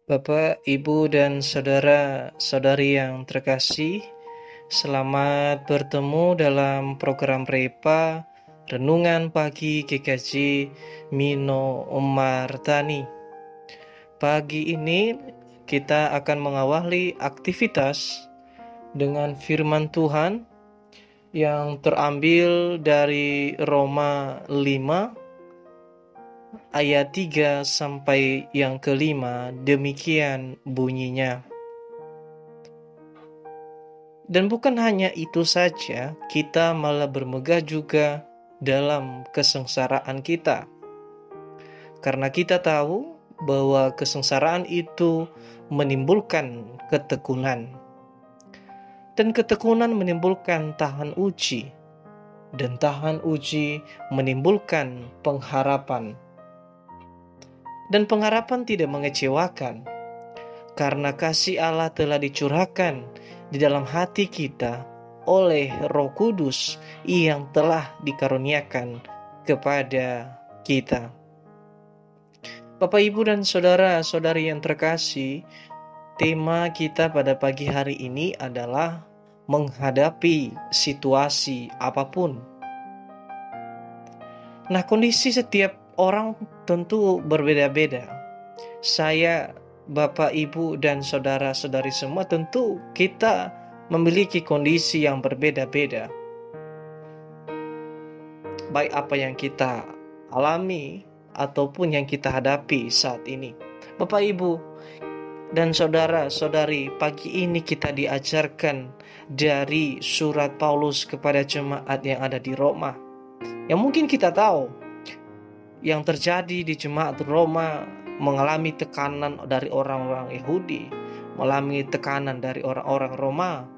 Bapak, Ibu, dan saudara-saudari yang terkasih, selamat bertemu dalam program Repa Renungan Pagi GKJ Mino Martani. Pagi ini kita akan mengawali aktivitas dengan firman Tuhan yang terambil dari Roma 5 ayat 3 sampai yang kelima. Demikian bunyinya. Dan bukan hanya itu saja, kita malah bermegah juga dalam kesengsaraan kita. Karena kita tahu bahwa kesengsaraan itu menimbulkan ketekunan. Dan ketekunan menimbulkan tahan uji. Dan tahan uji menimbulkan pengharapan. Dan pengharapan tidak mengecewakan, karena kasih Allah telah dicurahkan di dalam hati kita oleh Roh Kudus yang telah dikaruniakan kepada kita. Bapak, Ibu, dan saudara-saudari yang terkasih, tema kita pada pagi hari ini adalah menghadapi situasi apapun. Nah, kondisi setiap orang tentu berbeda-beda. Saya, Bapak, Ibu, dan saudara-saudari semua tentu kita memiliki kondisi yang berbeda-beda. Baik apa yang kita alami ataupun yang kita hadapi saat ini. Bapak, Ibu, dan saudara-saudari, pagi ini kita diajarkan dari surat Paulus kepada jemaat yang ada di Roma. Yang mungkin kita tahu yang terjadi di jemaat Roma mengalami tekanan dari orang-orang Yahudi, mengalami tekanan dari orang-orang Roma,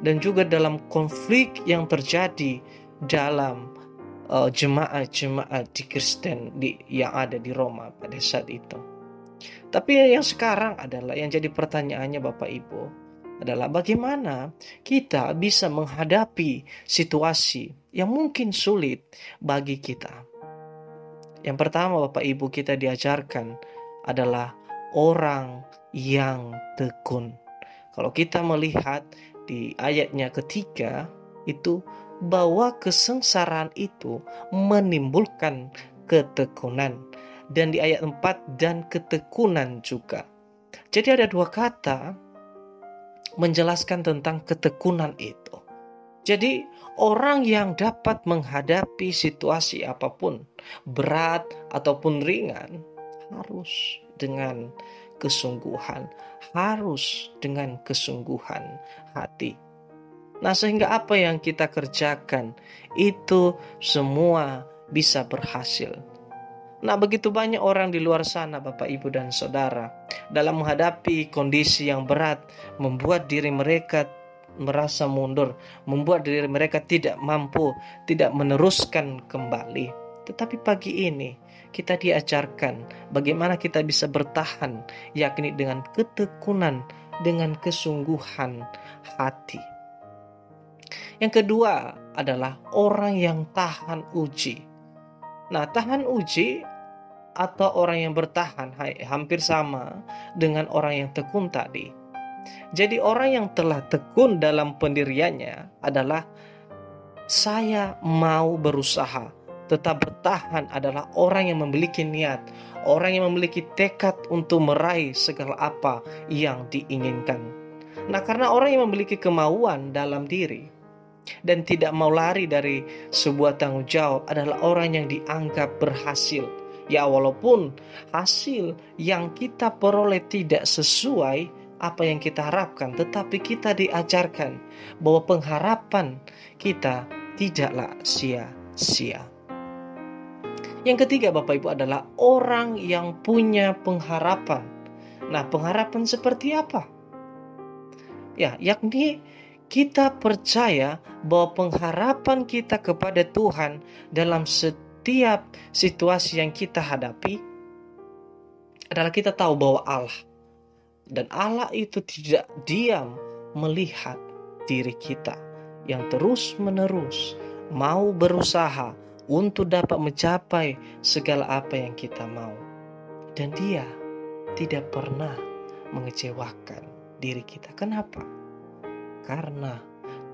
dan juga dalam konflik yang terjadi dalam jemaat-jemaat di Kristen yang ada di Roma pada saat itu. Tapi yang sekarang adalah yang jadi pertanyaannya Bapak Ibu adalah bagaimana kita bisa menghadapi situasi yang mungkin sulit bagi kita. Yang pertama Bapak Ibu kita diajarkan adalah orang yang tekun. Kalau kita melihat di ayatnya ketiga itu bahwa kesengsaraan itu menimbulkan ketekunan. Dan di ayat 4 dan ketekunan juga. Jadi ada dua kata menjelaskan tentang ketekunan itu. Jadi orang yang dapat menghadapi situasi apapun, berat ataupun ringan, harus dengan kesungguhan, harus dengan kesungguhan hati. Nah, sehingga apa yang kita kerjakan itu semua bisa berhasil. Nah, begitu banyak orang di luar sana Bapak, Ibu, dan Saudara dalam menghadapi kondisi yang berat, membuat diri mereka merasa mundur, membuat diri mereka tidak mampu, tidak meneruskan kembali. Tetapi pagi ini kita diajarkan bagaimana kita bisa bertahan, yakni dengan ketekunan, dengan kesungguhan hati. Yang kedua adalah orang yang tahan uji. Nah, tahan uji atau orang yang bertahan hampir sama dengan orang yang tekun tadi. Jadi orang yang telah tekun dalam pendiriannya adalah saya mau berusaha, tetap bertahan adalah orang yang memiliki niat, orang yang memiliki tekad untuk meraih segala apa yang diinginkan. Nah, karena orang yang memiliki kemauan dalam diri dan tidak mau lari dari sebuah tanggung jawab adalah orang yang dianggap berhasil. Ya, walaupun hasil yang kita peroleh tidak sesuai apa yang kita harapkan, tetapi kita diajarkan bahwa pengharapan kita tidaklah sia-sia. Yang ketiga Bapak Ibu adalah orang yang punya pengharapan. Nah, pengharapan seperti apa? Ya, yakni kita percaya bahwa pengharapan kita kepada Tuhan dalam setiap situasi yang kita hadapi adalah kita tahu bahwa Allah. Dan Allah itu tidak diam melihat diri kita yang terus-menerus mau berusaha untuk dapat mencapai segala apa yang kita mau. Dan Dia tidak pernah mengecewakan diri kita. Kenapa? Karena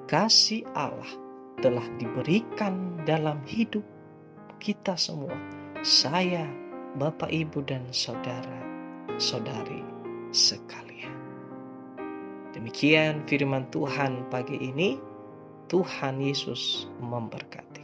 kasih Allah telah diberikan dalam hidup kita semua. Saya, Bapak, Ibu, dan saudara-saudari sekalian. Demikian firman Tuhan pagi ini. Tuhan Yesus memberkati.